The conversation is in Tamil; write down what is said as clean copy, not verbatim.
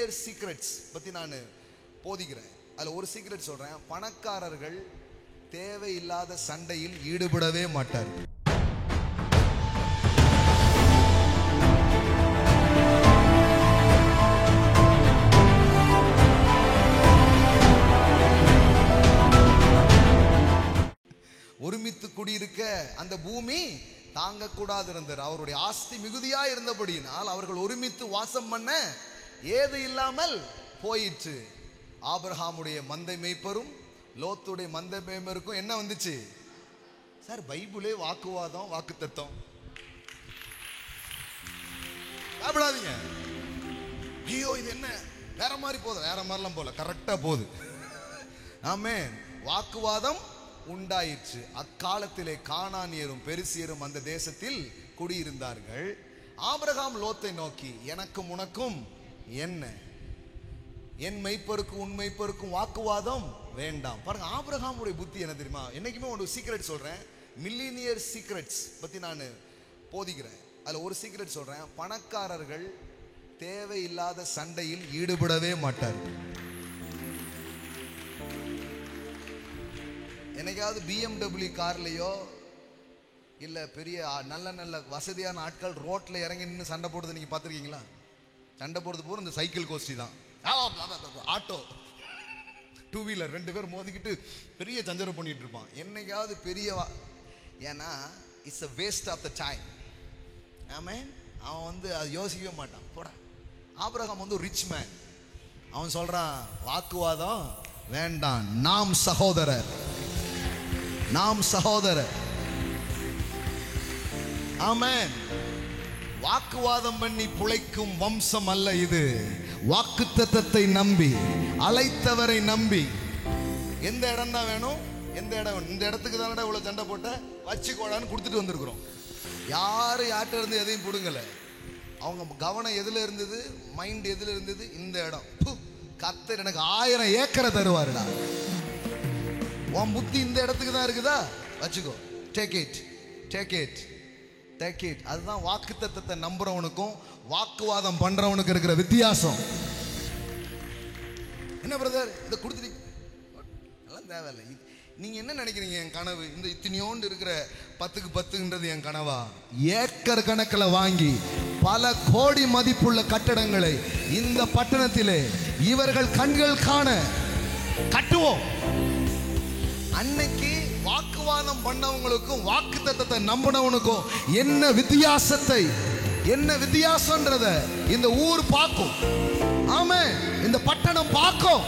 மில்லினியர் சீக்ரெட்ஸ் பத்தி நான் போதிக்கிறேன். அதுல ஒரு சீக்ரெட் சொல்றேன். பணக்காரர்கள் தேவையில்லாத சண்டையில் ஈடுபடவே மாட்டார். ஒருமித்து குடியிருக்க அந்த பூமி தாங்கக்கூடாது இருந்தார். அவருடைய ஆஸ்தி மிகுதியா இருந்தபடியினால் அவர்கள் ஒருமித்து வாசம் பண்ண ஏது இல்லாமல் போயிற்று. ஆபிரகாமுடைய மந்தை மேய்ப்பரும் லோத்துடைய மந்தை மேய்ப்பருக்கும் என்ன வந்துச்சு சார்? பைபிளே வாக்குவாதம், வாக்கு தத்தம். சாப்பிடாதீங்க. ஐயோ இது என்ன வேற மாதிரி போதும், வேற மாதிரிலாம் போல, கரெக்டா போகுது. ஆமென். வாக்குவாதம் உண்டாயிற்று. அக்காலத்திலே கானானியரும் பெரிசியரும் அந்த தேசத்தில் குடியிருந்தார்கள். ஆபிரகாம் லோத்தை நோக்கி, எனக்கும் உனக்கும் என்ன, என் மெய்ப்பருக்கும் உன் மெய்ப்பருக்கும் வாக்குவாதம் வேண்டாம். பாருங்க, ஆபிரகாமுடைய புத்தி என்ன தெரியுமா? என்னைக்குமே ஒரு சீக்ரெட் சொல்றேன். மில்லினியர் சீக்ரெட்ஸ் பத்தி நான் போதிக்கிறேன். அதுல ஒரு சீக்ரெட் சொல்றேன். பணக்காரர்கள் தேவையில்லாத சண்டையில் ஈடுபடவே மாட்டார்கள். என்னைக்காவது BMW கார்லையோ இல்லை பெரிய நல்ல நல்ல வசதியான ஆட்கள் ரோட்டில் இறங்கி நின்று சண்டை போடுறது நீங்கள் பார்த்துருக்கீங்களா? சண்டை போடுறது போகிற இந்த சைக்கிள் கோஷ்டி தான். ஆட்டோ, 2 வீலர் 2 பேர் மோதிக்கிட்டு பெரிய சஞ்சரம் பண்ணிட்டு இருப்பான். என்னைக்காவது பெரிய ஏன்னா it's a waste of the time. Amen. அவன் வந்து அது யோசிக்கவே மாட்டான். போட. ஆபிரகாம் வந்து ரிச் மேன். அவன் சொல்கிறான், வாக்குவாதம் வேண்டாம், நாம் சகோதரர், நாம் சகோதரர். ஆமென். வாக்குவாதம் பண்ணி புழைக்கும் வம்சம் அல்ல இது. வாக்குத்தத்தத்தை நம்பி, அழைத்தவரை நம்பி. எந்த இடம் தான் வேணும்? எந்த இடம் வேணும்? இந்த இடத்துக்கு தானடா இவ்வளவு சண்டை போட்ட, வச்சுக்கோடான்னு கொடுத்துட்டு வந்திருக்கிறோம். யாரும் யார்கிட்ட இருந்து எதையும் பிடுங்கல. அவங்க கவனம் எதுல இருந்தது? மைண்ட் எதுல இருந்தது? இந்த இடம். கர்த்தர் எனக்கு 1000 ஏக்கரை தருவாருடா. உன் புத்தி இந்த இடத்துக்கு தான் இருக்குதா? வச்சுக்கோ. Take it, take it, take it. அதுதான் வாக்குத்தத்தத்தை நம்புறவனுக்கும் வாக்குவாதம் பண்றவனுக்கு இருக்கிற வித்தியாசம். என்ன பிரதர் இதை கொடுத்துட்டு அதெல்லாம் தேவையில்லை. நீங்க என்ன நினைக்கிறீங்க? என் கனவு இந்த இத்தனையோண்டு இருக்கிற 10க்கு 10ன்றது என் கனவா? ஏக்கர் கணக்கில் வாங்கி பல கோடி மதிப்புள்ள கட்டடங்களை இந்த பட்டணத்திலே இவர்கள் கண்கள் காண கட்டுவோம். அன்னைக்கு வாக்குவாதம் பண்ணவங்களுக்கும் வாக்குத்தத்தத்தை நம்பினவனுக்கும் என்ன வித்தியாசத்தை, என்ன வித்தியாசம்ன்றத இந்த ஊர் பார்க்கும். ஆமென். இந்த பட்டணம் பார்க்கும்.